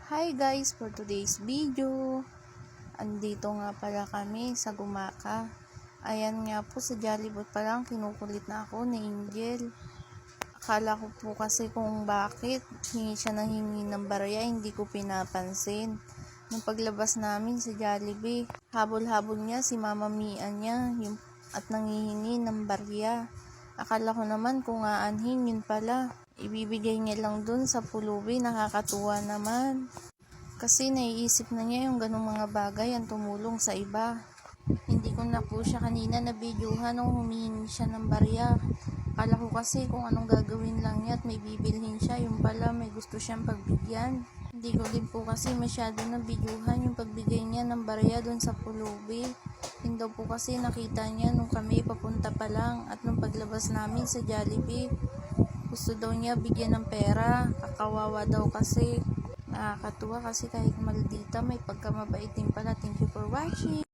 Hi guys, for today's video, andito nga pala kami sa Gumaka. Ayan nga po, sa Jollibee pa lang kinukulit na ako ni Angel. Akala ko po kasi kung bakit hingi siya ng hingi ng barya, hindi ko pinapansin. Nung paglabas namin sa Jollibee, habol-habol niya si Mama Mia niya at nangihingi ng barya. Akala ko naman kung aanhin, yun pala ibibigay niya lang dun sa pulubi. Nakakatuwa naman. Kasi naiisip na niya yung ganung mga bagay ang tumulong sa iba. Hindi ko na po siya kanina na videohan nung humihingi siya ng barya. Akala ko kasi kung anong gagawin lang niya at may bibilhin siya, yung pala may gusto siyang pagbigyan. Hindi ko din po kasi masyado na videohan yung pagbigay niya ng barya dun sa pulubi. Yun daw po kasi nakita niya nung kami papunta pa lang at nung paglabas namin sa Jollibee. Gusto daw niya bigyan ng pera, kakawawa daw kasi. Nakakatuwa kasi kahit maldita may pagkamabait din pala. Thank you for watching.